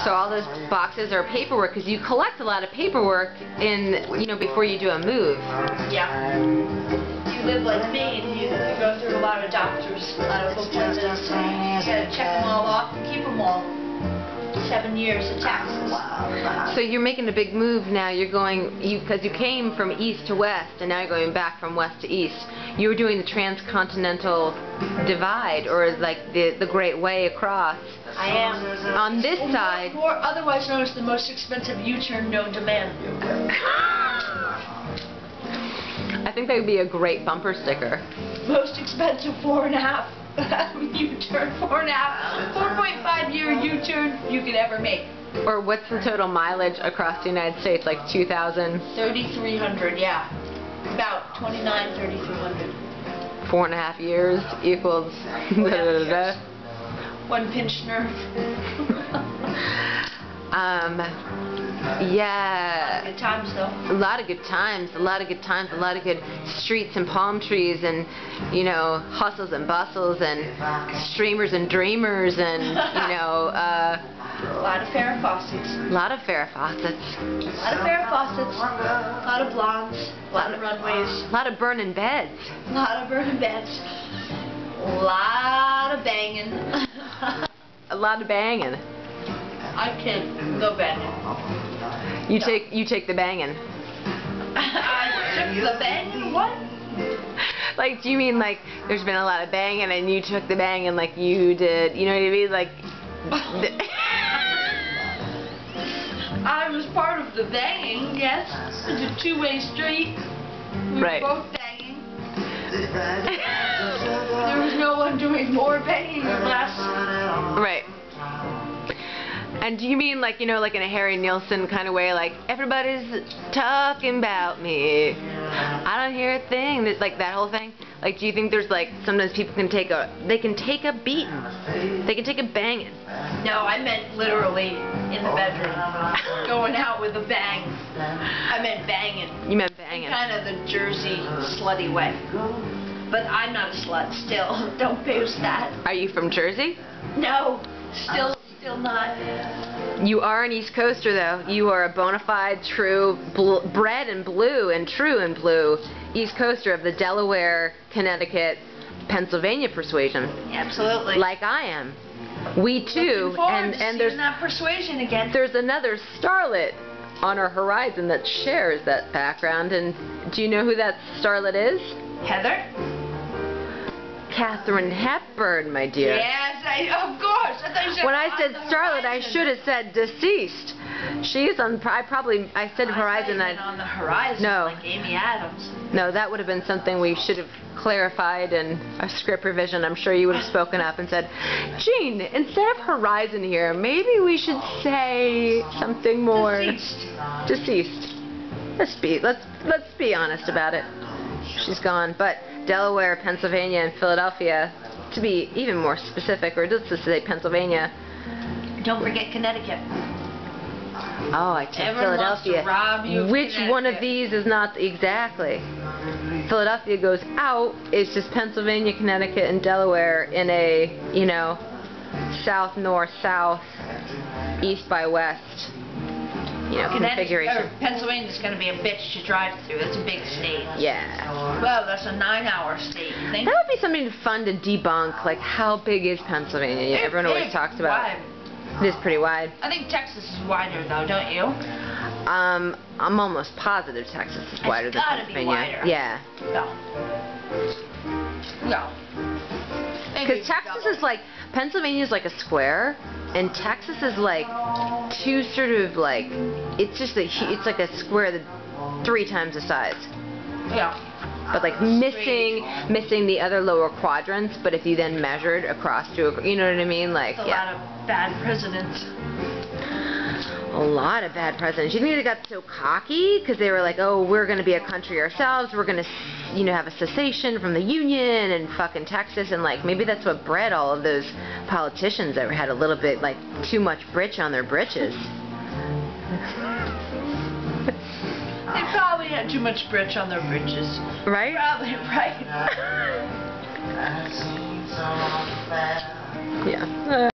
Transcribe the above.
So all those boxes are paperwork because you collect a lot of paperwork before you do a move. Yeah. You live like me and you go through a lot of doctors, a lot of appointments. You gotta check them all off and keep them all. 7 years of taxes. So you're making a big move now. You're going, because you came from east to west and now you're going back from west to east. You were doing the transcontinental divide, or like the Great Way across. I am. On this side. Or otherwise known as the most expensive U-turn known to man. I think that would be a great bumper sticker. Most expensive 4.5 U-turn, 4.5 year U-turn you could ever make. Or what's the total mileage across the United States? Like 2,000? 3,300, yeah. About 3,300. 4.5 years equals. One pinched nerve. Yeah. Good times though. A lot of good times, a lot of good times, a lot of good streets and palm trees and, hustles and bustles and streamers and dreamers and, a lot of Farrah fawcetts. A lot of Farrah fawcetts. A lot of Farrah fawcetts. A lot of blondes. A lot of runways. A lot of burning beds. A lot of burning beds. A lot of banging. A lot of banging. I can go banging. You take the banging. I took the banging? What? Like, do you mean like there's been a lot of banging and you took the banging like you did? You know what I mean? Like. I was part of the banging, yes. It's a two-way street. We were both banging. There was no one doing more banging or less. Right. And do you mean like, like in a Harry Nilsson kind of way, like, everybody's talking about me, I don't hear a thing, like that whole thing? Like, do you think there's like, sometimes people can take a beating, they can take a banging? No, I meant literally in the bedroom, going out with a bang. I meant banging. You meant banging. Kind of the Jersey slutty way. But I'm not a slut still, don't boast that. Are you from Jersey? No, still not. You are an East Coaster, though. You are a bona fide, true, bred and blue and true and blue East Coaster of the Delaware, Connecticut, Pennsylvania persuasion. Absolutely. Like I am. We too, and there's that persuasion again. There's another starlet on our horizon that shares that background. And do you know who that starlet is? Heather? Katharine Hepburn, my dear. Yes, of course. I thought you said when I said starlet, I should have said deceased. She's on. I said horizon. On the horizon. No. Like Amy Adams. No, that would have been something we should have clarified in a script revision. I'm sure you would have spoken up and said, Gene, instead of horizon here, maybe we should say something more. Deceased. Let's be honest about it. She's gone, but Delaware, Pennsylvania, and Philadelphia, to be even more specific, or just to say Pennsylvania. Don't forget Connecticut. Oh, I took Philadelphia. Wants to rob you of Which one of these is not exactly? Philadelphia goes out. It's just Pennsylvania, Connecticut, and Delaware in a, south, north, south, east by west. Configuration. Pennsylvania's going to be a bitch to drive through. That's a big state. Yeah. Well, that's a 9-hour state. You think? That would be something fun to debunk. Like, how big is Pennsylvania? Everyone always talks about. Wide. It is pretty wide. I think Texas is wider, though, don't you? I'm almost positive Texas is wider than Pennsylvania. Be wider. Yeah. No. Because Texas is like, Pennsylvania is like a square, and Texas is like two sort of like, it's like a square that 3 times the size. Yeah. But like missing the other lower quadrants. But if you then measured across to, you know what I mean? Like, a lot of bad presidents. A lot of bad presidents. You think they got so cocky because they were like, oh, we're going to be a country ourselves. We're going to, have a cessation from the Union and fucking Texas. And like, maybe that's what bred all of those politicians that had a little bit like too much britch on their britches. They probably had too much britch on their britches. Right? Probably, right. Yeah.